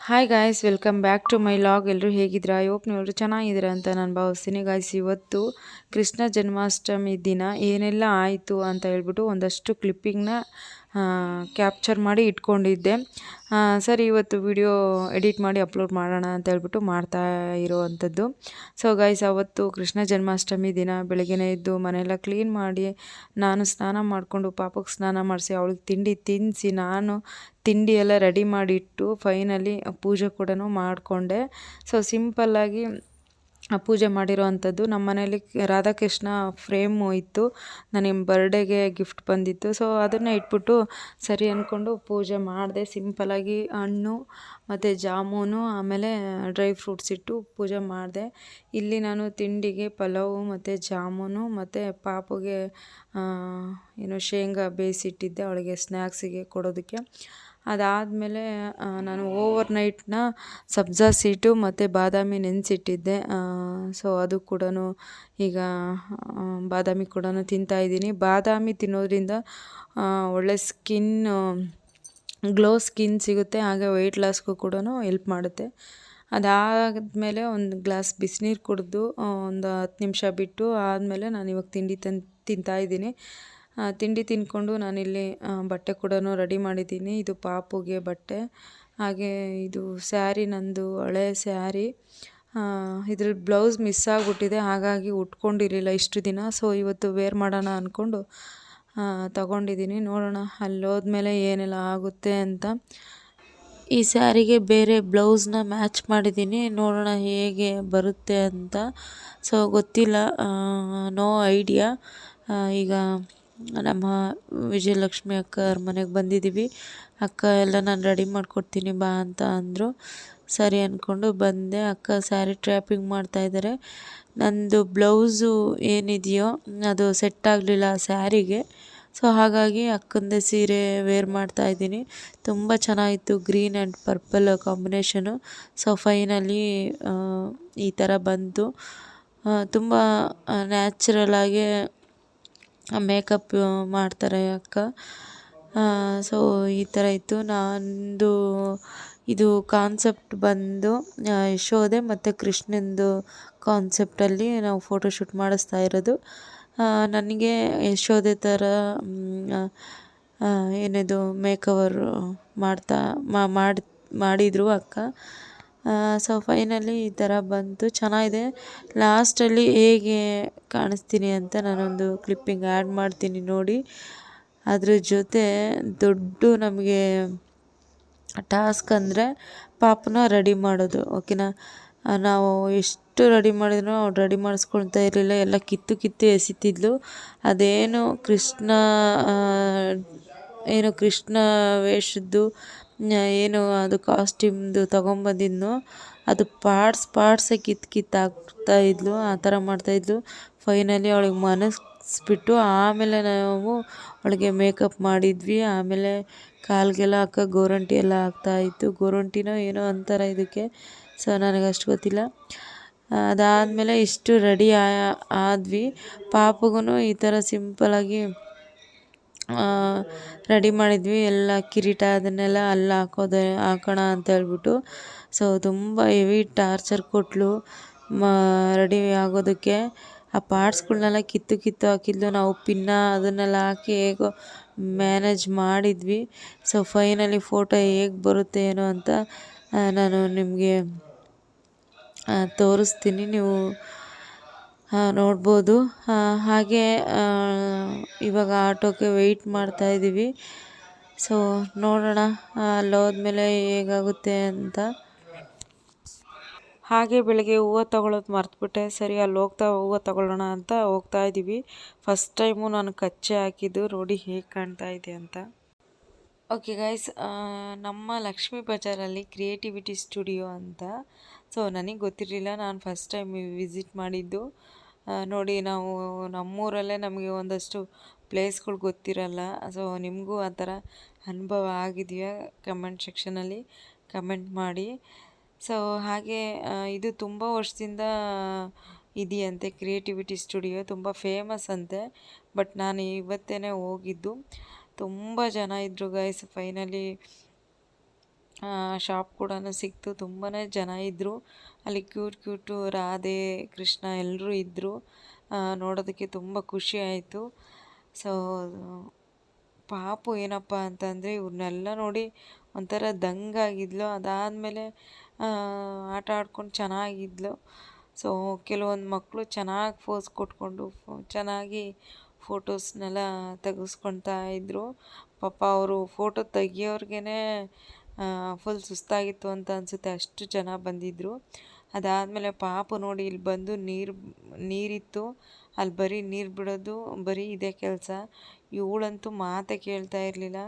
Hi guys, welcome back to my log. ಎಲ್ಲರೂ ಹೇಗಿದ್ದೀರಾ? I hope ನೀವೆಲ್ಲರೂ ಚೆನ್ನಾಗಿದ್ದೀರಾ ಅಂತ ನಾನು ಭಾವಿಸ್ತೀನಿ. ಗಾಯ್ಸ್, ಇವತ್ತು ಕೃಷ್ಣ ಜನ್ಮಾಷ್ಟಮಿ ದಿನ ಏನೆಲ್ಲ ಆಯಿತು ಅಂತ ಹೇಳ್ಬಿಟ್ಟು ಒಂದಷ್ಟು ಕ್ಲಿಪ್ಪಿಂಗ್ನ ಕ್ಯಾಪ್ಚರ್ ಮಾಡಿ ಇಟ್ಕೊಂಡಿದ್ದೆ. ಸರಿ, ಇವತ್ತು ವಿಡಿಯೋ ಎಡಿಟ್ ಮಾಡಿ ಅಪ್ಲೋಡ್ ಮಾಡೋಣ ಅಂತ ಹೇಳ್ಬಿಟ್ಟು ಮಾಡ್ತಾ ಇರೋವಂಥದ್ದು. ಸೊ ಗಾಯ್ಸ್, ಅವತ್ತು ಕೃಷ್ಣ ಜನ್ಮಾಷ್ಟಮಿ ದಿನ ಬೆಳಗ್ಗೆನೇ ಎದ್ದು ಮನೆಯೆಲ್ಲ ಕ್ಲೀನ್ ಮಾಡಿ ನಾನು ಸ್ನಾನ ಮಾಡಿಕೊಂಡು ಪಾಪಕ್ಕೆ ಸ್ನಾನ ಮಾಡಿಸಿ ಅವಳಿಗೆ ತಿಂಡಿ ತಿನ್ನಿಸಿ ನಾನು ತಿಂಡಿ ಎಲ್ಲ ರೆಡಿ ಮಾಡಿಟ್ಟು ಫೈನಲಿ ಪೂಜೆ ಕೂಡ ಮಾಡಿಕೊಂಡೆ. ಸೊ ಸಿಂಪಲ್ಲಾಗಿ ಪೂಜೆ ಮಾಡಿರೋ ಅಂಥದ್ದು. ನಮ್ಮ ಮನೇಲಿ ರಾಧಾಕೃಷ್ಣ ಫ್ರೇಮು ಇತ್ತು, ನನಗೆ ಬರ್ಡೇಗೆ ಗಿಫ್ಟ್ ಬಂದಿತ್ತು. ಸೊ ಅದನ್ನು ಇಟ್ಬಿಟ್ಟು ಸರಿ ಅಂದ್ಕೊಂಡು ಪೂಜೆ ಮಾಡಿದೆ. ಸಿಂಪಲ್ಲಾಗಿ ಹಣ್ಣು ಮತ್ತು ಜಾಮೂನು ಆಮೇಲೆ ಡ್ರೈ ಫ್ರೂಟ್ಸ್ ಇಟ್ಟು ಪೂಜೆ ಮಾಡಿದೆ. ಇಲ್ಲಿ ನಾನು ತಿಂಡಿಗೆ ಪಲಾವು ಮತ್ತು ಜಾಮೂನು ಮತ್ತು ಪಾಪುಗೆ ಏನು ಶೇಂಗಾ ಬೇಯಿಸಿಟ್ಟಿದ್ದೆ ಅವಳಿಗೆ ಸ್ನ್ಯಾಕ್ಸಿಗೆ ಕೊಡೋದಕ್ಕೆ. ಅದಾದಮೇಲೆ ನಾನು ಓವರ್ ನೈಟ್ನ ಸಬ್ಜಾ ಸೀಟು ಮತ್ತು ಬಾದಾಮಿ ನೆನೆಸಿಟ್ಟಿದ್ದೆ. ಸೊ ಅದು ಕೂಡ ಈಗ ಬಾದಾಮಿ ಕೂಡ ತಿಂತಾಯಿದ್ದೀನಿ. ಬಾದಾಮಿ ತಿನ್ನೋದ್ರಿಂದ ಒಳ್ಳೆ ಗ್ಲೋ ಸ್ಕಿನ್ ಸಿಗುತ್ತೆ, ಹಾಗೆ ವೆಯ್ಟ್ ಲಾಸ್ಗೂ ಕೂಡ ಹೆಲ್ಪ್ ಮಾಡುತ್ತೆ. ಅದಾದಮೇಲೆ ಒಂದು ಗ್ಲಾಸ್ ಬಿಸಿನೀರು ಕುಡಿದು ಒಂದು 10 ನಿಮಿಷ ಬಿಟ್ಟು ಆದಮೇಲೆ ನಾನು ಇವಾಗ ತಿಂಡಿ ತಿಂತಾಯಿದ್ದೀನಿ. ತಿಂಡಿ ತಿಂದ್ಕೊಂಡು ನಾನಿಲ್ಲಿ ಬಟ್ಟೆ ಕೂಡ ರೆಡಿ ಮಾಡಿದ್ದೀನಿ. ಇದು ಪಾಪುಗೆ ಬಟ್ಟೆ, ಹಾಗೆ ಇದು ಸ್ಯಾರಿ, ನಂದು ಹಳೆ ಸ್ಯಾರಿ. ಇದ್ರಲ್ಲಿ ಬ್ಲೌಸ್ ಮಿಸ್ ಆಗಿಬಿಟ್ಟಿದೆ, ಹಾಗಾಗಿ ಉಟ್ಕೊಂಡಿರಲಿಲ್ಲ ಇಷ್ಟು ದಿನ. ಸೊ ಇವತ್ತು ವೇರ್ ಮಾಡೋಣ ಅಂದ್ಕೊಂಡು ತಗೊಂಡಿದ್ದೀನಿ. ನೋಡೋಣ ಅಲ್ಲಿ ಹೋದ್ಮೇಲೆ ಏನೆಲ್ಲ ಆಗುತ್ತೆ ಅಂತ. ಈ ಸ್ಯಾರಿಗೆ ಬೇರೆ ಬ್ಲೌಸ್ನ ಮ್ಯಾಚ್ ಮಾಡಿದ್ದೀನಿ, ನೋಡೋಣ ಹೇಗೆ ಬರುತ್ತೆ ಅಂತ. ಸೊ ಗೊತ್ತಿಲ್ಲ, ನೋ ಐಡಿಯಾ. ಈಗ ನಮ್ಮ ವಿಜಯಲಕ್ಷ್ಮಿ ಅಕ್ಕ ಅವ್ರ ಮನೆಗೆ ಬಂದಿದ್ದೀವಿ. ಅಕ್ಕ ಎಲ್ಲ ನಾನು ರೆಡಿ ಮಾಡಿಕೊಡ್ತೀನಿ ಬಾ ಅಂತ ಅಂದರು. ಸರಿ ಅಂದ್ಕೊಂಡು ಬಂದೆ. ಅಕ್ಕ ಸ್ಯಾರಿ ಟ್ರ್ಯಾಪಿಂಗ್ ಮಾಡ್ತಾಯಿದ್ದಾರೆ. ನಂದು ಬ್ಲೌಸು ಏನಿದೆಯೋ ಅದು ಸೆಟ್ ಆಗಲಿಲ್ಲ ಸ್ಯಾರಿಗೆ. ಸೊ ಹಾಗಾಗಿ ಅಕ್ಕಂದೇ ಸೀರೆ ವೇರ್ ಮಾಡ್ತಾಯಿದ್ದೀನಿ. ತುಂಬ ಚೆನ್ನಾಗಿತ್ತು, green and purple combination. So finally ಈ ಥರ ಬಂತು. ತುಂಬ ನ್ಯಾಚುರಲಾಗೆ ಮೇಕಪ್ ಮಾಡ್ತಾರೆ ಅಕ್ಕ. ಸೊ ಈ ಥರ ಇತ್ತು. ನಂದು ಇದು ಕಾನ್ಸೆಪ್ಟ್ ಬಂದು ಯಶೋದೆ ಮತ್ತು ಕೃಷ್ಣಂದು ಕಾನ್ಸೆಪ್ಟಲ್ಲಿ ನಾವು ಫೋಟೋಶೂಟ್ ಮಾಡಿಸ್ತಾ ಇರೋದು. ನನಗೆ ಯಶೋದೆ ಥರ ಏನಿದು ಮೇಕವರ್ ಮಾಡಿದರು ಅಕ್ಕ. ಸೊ ಫೈನಲಿ ಈ ಥರ ಬಂತು, ಚೆನ್ನಾಗಿದೆ. ಲಾಸ್ಟಲ್ಲಿ ಹೇಗೆ ಕಾಣಿಸ್ತೀನಿ ಅಂತ ನಾನೊಂದು ಕ್ಲಿಪ್ಪಿಂಗ್ ಆ್ಯಡ್ ಮಾಡ್ತೀನಿ ನೋಡಿ. ಅದ್ರ ಜೊತೆ ದೊಡ್ಡ ನಮಗೆ ಟಾಸ್ಕ್ ಅಂದರೆ ಪಾಪನ ರೆಡಿ ಮಾಡೋದು. ಓಕೆನಾ, ನಾವು ಎಷ್ಟು ರೆಡಿ ಮಾಡಿದ್ರು ಅವ್ಳು ರೆಡಿ ಮಾಡಿಸ್ಕೊಳ್ತಾ ಇರಲಿಲ್ಲ, ಎಲ್ಲ ಕಿತ್ತು ಕಿತ್ತು ಎಸಿತಿದ್ಲು. ಅದೇನು ಕೃಷ್ಣ ವೇಷದ್ದು ಏನು ಅದು ಕಾಸ್ಟ್ಯೂಮ್ದು ತೊಗೊಂಬಂದಿದ್ನೋ ಅದು ಪಾರ್ಟ್ಸೇ ಕಿತ್ತು ಹಾಕ್ತಾಯಿದ್ಲು, ಆ ಥರ ಮಾಡ್ತಾಯಿದ್ಲು. ಫೈನಲಿ ಅವಳಿಗೆ ಮನಸ್ಬಿಟ್ಟು ಆಮೇಲೆ ನಾವು ಅವಳಿಗೆ ಮೇಕಪ್ ಮಾಡಿದ್ವಿ. ಆಮೇಲೆ ಕಾಲಿಗೆಲ್ಲ ಗೋರಂಟಿ ಎಲ್ಲ ಹಾಕ್ತಾಯಿತ್ತು. ಗೋರಂಟಿನೋ ಏನೋ ಅಂತಾರೆ ಇದಕ್ಕೆ, ಸೊ ನನಗಷ್ಟು ಗೊತ್ತಿಲ್ಲ. ಅದಾದಮೇಲೆ ಇಷ್ಟು ರೆಡಿ ಆದ್ವಿ. ಪಾಪಗೂ ಈ ಥರ ಸಿಂಪಲಾಗಿ ರೆಡಿ ಮಾಡಿದ್ವಿ. ಎಲ್ಲ ಕಿರೀಟ ಅದನ್ನೆಲ್ಲ ಅಲ್ಲಿ ಹಾಕೋಣ ಅಂತ ಹೇಳ್ಬಿಟ್ಟು. ಸೊ ತುಂಬ ಹೆವಿ ಟಾರ್ಚರ್ ಕೊಟ್ಟಳು ರೆಡಿ ಆಗೋದಕ್ಕೆ. ಆ ಪಾರ್ಟ್ಸ್ಗಳ್ನೆಲ್ಲ ಕಿತ್ತು ಹಾಕಿದ್ಲು. ನಾವು ಪಿನ್ನ ಅದನ್ನೆಲ್ಲ ಹಾಕಿ ಹೇಗೋ ಮ್ಯಾನೇಜ್ ಮಾಡಿದ್ವಿ. ಸೊ ಫೈನಲಿ ಫೋಟೋ ಹೇಗೆ ಬರುತ್ತೆ ಏನೋ ಅಂತ ನಾನು ನಿಮಗೆ ತೋರಿಸ್ತೀನಿ, ನೀವು ನೋಡ್ಬೋದು. ಹಾಗೆ ಇವಾಗ ಆಟೋಕ್ಕೆ ವೆಯ್ಟ್ ಮಾಡ್ತಾಯಿದ್ದೀವಿ. ಸೊ ನೋಡೋಣ ಅಲ್ಲೋದ್ಮೇಲೆ ಹೇಗಾಗುತ್ತೆ ಅಂತ. ಹಾಗೆ ಬೆಳಗ್ಗೆ ಹೂವು ತೊಗೊಳೋದು ಮರ್ತುಬಿಟ್ಟೆ. ಸರಿ ಅಲ್ಲಿ ಹೋಗ್ತಾ ಹೂವು ತೊಗೊಳ್ಳೋಣ ಅಂತ ಹೋಗ್ತಾ ಇದ್ದೀವಿ. ಫಸ್ಟ್ ಟೈಮು ನಾನು ಕಚ್ಚೆ ಹಾಕಿದ್ದು, ನೋಡಿ ಹೇಗೆ ಕಾಣ್ತಾ ಇದೆ ಅಂತ. ಓಕೆ ಗೈಸ್, ನಮ್ಮ ಲಕ್ಷ್ಮೀ ಬಜಾರಲ್ಲಿ ಕ್ರಿಯೇಟಿವಿಟಿ ಸ್ಟುಡಿಯೋ ಅಂತ. ಸೊ ನನಗೆ ಗೊತ್ತಿರಲಿಲ್ಲ, ನಾನು ಫಸ್ಟ್ ಟೈಮ್ ವಿಸಿಟ್ ಮಾಡಿದ್ದು. ನೋಡಿ, ನಾವು ನಮ್ಮೂರಲ್ಲೇ ನಮಗೆ ಒಂದಷ್ಟು ಪ್ಲೇಸ್ಗಳು ಗೊತ್ತಿರಲ್ಲ. ಸೊ ನಿಮಗೂ ಆ ಥರ ಅನುಭವ ಆಗಿದೆಯಾ? ಕಮೆಂಟ್ ಸೆಕ್ಷನಲ್ಲಿ ಕಮೆಂಟ್ ಮಾಡಿ. ಸೊ ಹಾಗೆ ಇದು ತುಂಬ ವರ್ಷದಿಂದ ಇದೆಯಂತೆ ಕ್ರಿಯೇಟಿವಿಟಿ ಸ್ಟುಡಿಯೋ, ತುಂಬ ಫೇಮಸ್ ಅಂತೆ. ಬಟ್ ನಾನು ಇವತ್ತೇ ಹೋಗಿದ್ದು. ತುಂಬ ಜನ ಇದ್ದರು ಗೈಸ್. ಫೈನಲಿ ಶಾಪ್ ಕೂಡ ಸಿಕ್ತು. ತುಂಬಾ ಜನ ಇದ್ದರು ಅಲ್ಲಿ. ಕ್ಯೂಟು ರಾಧೆ ಕೃಷ್ಣ ಎಲ್ಲರೂ ಇದ್ದರು. ನೋಡೋದಕ್ಕೆ ತುಂಬ ಖುಷಿ ಆಯಿತು. ಸೊ ಪಾಪು ಏನಪ್ಪ ಅಂತಂದರೆ ಇವ್ರನ್ನೆಲ್ಲ ನೋಡಿ ಒಂಥರ ದಂಗಾಗಿದ್ಲು. ಅದಾದಮೇಲೆ ಆಟ ಆಡ್ಕೊಂಡು ಚೆನ್ನಾಗಿದ್ಲು. ಸೊ ಕೆಲವೊಂದು ಮಕ್ಕಳು ಚೆನ್ನಾಗಿ ಪೋಸ್ ಕೊಟ್ಕೊಂಡು ಚೆನ್ನಾಗಿ ಫೋಟೋಸ್ನೆಲ್ಲ ತೆಗೆಸ್ಕೊಳ್ತಾ ಇದ್ದರು. ಪಾಪ ಅವರು ಫೋಟೋ ತೆಗಿಯೋರ್ಗೇ ಫುಲ್ ಸುಸ್ತಾಗಿತ್ತು ಅಂತ ಅನಿಸುತ್ತೆ, ಅಷ್ಟು ಜನ ಬಂದಿದ್ದರು. ಅದಾದಮೇಲೆ ಪಾಪು ನೋಡಿ ಇಲ್ಲಿ ಬಂದು ನೀರಿತ್ತು, ಅಲ್ಲಿ ಬರೀ ನೀರು ಬಿಡೋದು ಬರೀ ಇದೇ ಕೆಲಸ. ಇವಳಂತೂ ಮಾತೇ ಕೇಳ್ತಾ ಇರಲಿಲ್ಲ.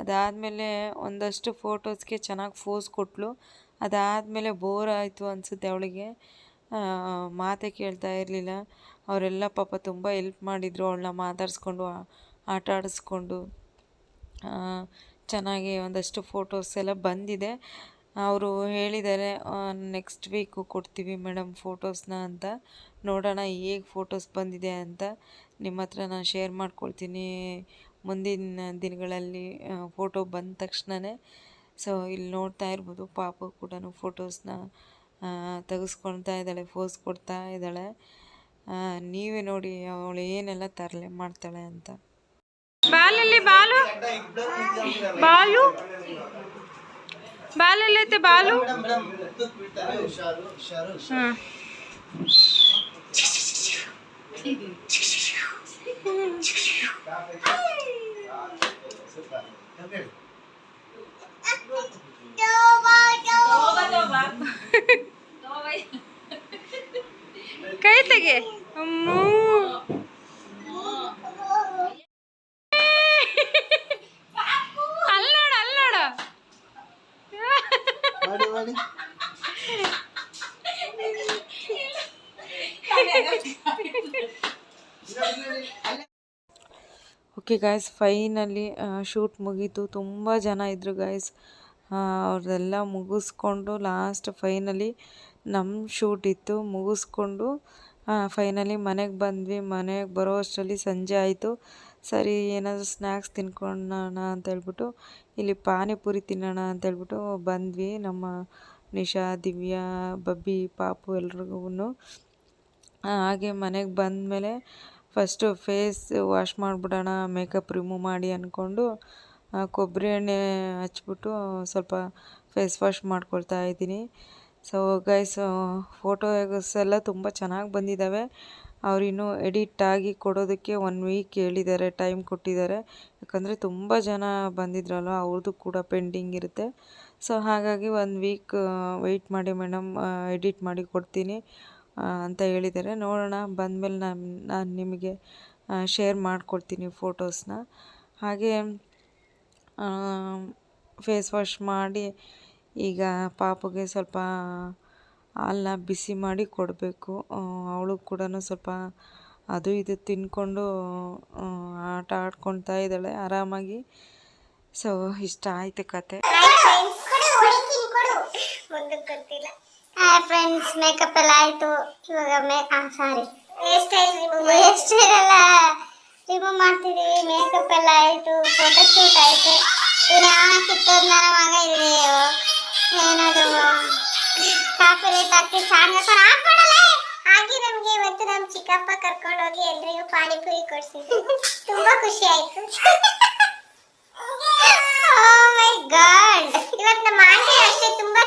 ಅದಾದಮೇಲೆ ಒಂದಷ್ಟು ಫೋಟೋಸ್ಗೆ ಚೆನ್ನಾಗಿ ಫೋಸ್ ಕೊಟ್ಟಳು. ಅದಾದಮೇಲೆ ಬೋರ್ ಆಯಿತು ಅನಿಸುತ್ತೆ ಅವಳಿಗೆ, ಮಾತೇ ಕೇಳ್ತಾ ಇರಲಿಲ್ಲ. ಅವರೆಲ್ಲ ಪಾಪ ತುಂಬ ಹೆಲ್ಪ್ ಮಾಡಿದರು ಅವಳನ್ನ ಮಾತಾಡಿಸ್ಕೊಂಡು ಆಟ ಆಡಿಸ್ಕೊಂಡು. ಚೆನ್ನಾಗಿ ಒಂದಷ್ಟು ಫೋಟೋಸ್ ಎಲ್ಲ ಬಂದಿದೆ. ಅವರು ಹೇಳಿದ್ದಾರೆ ನೆಕ್ಸ್ಟ್ ವೀಕು ಕೊಡ್ತೀವಿ ಮೇಡಮ್ ಫೋಟೋಸ್ನ ಅಂತ. ನೋಡೋಣ ಹೇಗೆ ಫೋಟೋಸ್ ಬಂದಿದೆ ಅಂತ ನಿಮ್ಮ ಹತ್ರ ನಾನು ಶೇರ್ ಮಾಡ್ಕೊಳ್ತೀನಿ ಮುಂದಿನ ದಿನಗಳಲ್ಲಿ ಫೋಟೋ ಬಂದ ತಕ್ಷಣವೇ. ಸೊ ಇಲ್ಲಿ ನೋಡ್ತಾ ಇರ್ಬೋದು ಪಾಪು ಕೂಡ ಫೋಟೋಸ್ನ ತೆಗೆಸ್ಕೊಳ್ತಾ ಇದ್ದಾಳೆ, ಫೋಸ್ ಕೊಡ್ತಾ ಇದ್ದಾಳೆ. ನೀವೇ ನೋಡಿ ಅವಳು ಏನೆಲ್ಲ ತರಲೆ ಮಾಡ್ತಾಳೆ ಅಂತ. ಬಾಲಲ್ಲಿ ಬಾಲು ಬಾಲು ಬಾಲಲ್ಲೈತೆ ಬಾಲು. ಕೈ ತೆಗೆ. ಅಲ್ಲೋಡ ಅಲ್ಲೋಡ. ಓಕೆ ಗಾಯ್ಸ್, ಫೈನಲಿ ಶೂಟ್ ಮುಗೀತು. ತುಂಬ ಜನ ಇದ್ದರು ಗಾಯ್ಸ್. ಅವ್ರದ್ದೆಲ್ಲ ಮುಗಿಸ್ಕೊಂಡು ಲಾಸ್ಟ್ ಫೈನಲಿ ನಮ್ಮ ಶೂಟ್ ಇತ್ತು. ಮುಗಿಸ್ಕೊಂಡು ಫೈನಲಿ ಮನೆಗೆ ಬಂದ್ವಿ. ಮನೆಗೆ ಬರೋ ಅಷ್ಟರಲ್ಲಿ ಸಂಜೆ ಆಯಿತು. ಸರಿ ಏನಾದರೂ ಸ್ನ್ಯಾಕ್ಸ್ ತಿನ್ಕೊಳ್ಳೋಣ ಅಂತೇಳ್ಬಿಟ್ಟು ಇಲ್ಲಿ ಪಾನಿಪುರಿ ತಿನ್ನೋಣ ಅಂತೇಳ್ಬಿಟ್ಟು ಬಂದ್ವಿ. ನಮ್ಮ ನಿಶಾ, ದಿವ್ಯಾ, ಬಬ್ಬಿ, ಪಾಪು ಎಲ್ರಿಗೂ. ಹಾಗೆ ಮನೆಗೆ ಬಂದಮೇಲೆ ಫಸ್ಟು ಫೇಸ್ ವಾಶ್ ಮಾಡಿಬಿಡೋಣ, ಮೇಕಪ್ ರಿಮೂವ್ ಮಾಡಿ ಅಂದ್ಕೊಂಡು ಕೊಬ್ಬರಿ ಎಣ್ಣೆ ಹಚ್ಬಿಟ್ಟು ಸ್ವಲ್ಪ ಫೇಸ್ ವಾಶ್ ಮಾಡ್ಕೊಳ್ತಾ ಇದ್ದೀನಿ. ಸೊ ಗೈಸ್, ಫೋಟೋಸ್ ಎಲ್ಲ ತುಂಬ ಚೆನ್ನಾಗಿ ಬಂದಿದ್ದಾವೆ. ಅವರಿನ್ನೂ ಎಡಿಟ್ ಆಗಿ ಕೊಡೋದಕ್ಕೆ 1 ವೀಕ್ ಹೇಳಿದ್ದಾರೆ, ಟೈಮ್ ಕೊಟ್ಟಿದ್ದಾರೆ. ಯಾಕಂದರೆ ತುಂಬ ಜನ ಬಂದಿದ್ರಲ್ವ, ಅವ್ರದ್ದು ಕೂಡ ಪೆಂಡಿಂಗ್ ಇರುತ್ತೆ. ಸೊ ಹಾಗಾಗಿ 1 ವೀಕ್ ವೆಯ್ಟ್ ಮಾಡಿ ಮೇಡಮ್, ಎಡಿಟ್ ಮಾಡಿ ಕೊಡ್ತೀನಿ ಅಂತ ಹೇಳಿದ್ದಾರೆ. ನೋಡೋಣ, ಬಂದಮೇಲೆ ನಾನು ನಿಮಗೆ ಶೇರ್ ಮಾಡ್ಕೊಡ್ತೀನಿ ಫೋಟೋಸ್ನ. ಹಾಗೆ ಫೇಸ್ ವಾಶ್ ಮಾಡಿ ಈಗ ಪಾಪುಗೆ ಸ್ವಲ್ಪ ಹಾಲನ್ನ ಬಿಸಿ ಮಾಡಿ ಕೊಡಬೇಕು. ಅವಳು ಕೂಡ ಸ್ವಲ್ಪ ಅದು ಇದು ತಿನ್ಕೊಂಡು ಆಟ ಆಡ್ಕೊಳ್ತಾ ಇದ್ದಾಳೆ ಆರಾಮಾಗಿ. ಸೊ ಇಷ್ಟ ಆಯಿತು ಕತೆ. ಫ್ರೆಂಡ್ಸ್, ಮೇಕಪ್ ಎಲ್ಲ ಆಯಿತು. ಇವಾಗ ಸಾರಿ ಹೇರ್ ಸ್ಟೈಲ್ ಎಲ್ಲ ರಿಮೂವ್ ಮಾಡ್ತಿದ್ದೀವಿ. ಮೇಕಪ್ ಎಲ್ಲ ಆಯಿತು, ಫೋಟೋ ಶೂಟ್ ಆಯಿತು. ಯಾವ ಕಿತ್ತೋದ್ ನನ್ನ ಮಗ ಇದೆ ಏನಾದ್ರು ಕಾಪರೇಟ್ ಆಗ್ತಿ ಸಾಂಗ್ ಹಾಕೊಳ್ಳಲ್ಲ. ಹಾಗೆ ನಮಗೆ ಇವತ್ತು ನಮ್ಮ ಚಿಕ್ಕಪ್ಪ ಕರ್ಕೊಂಡೋಗಿ ಎಲ್ರಿಗೂ ಪಾನಿಪುರಿ ಕೊಡ್ಸಿದ್ರು. ತುಂಬಾ ಖುಷಿ ಆಯಿತು. ಓ ಮೈ ಗಾಡ್, ಇವತ್ತು ನಮ್ಮ ಆಂಟಿ ಅಷ್ಟೇ ತುಂಬ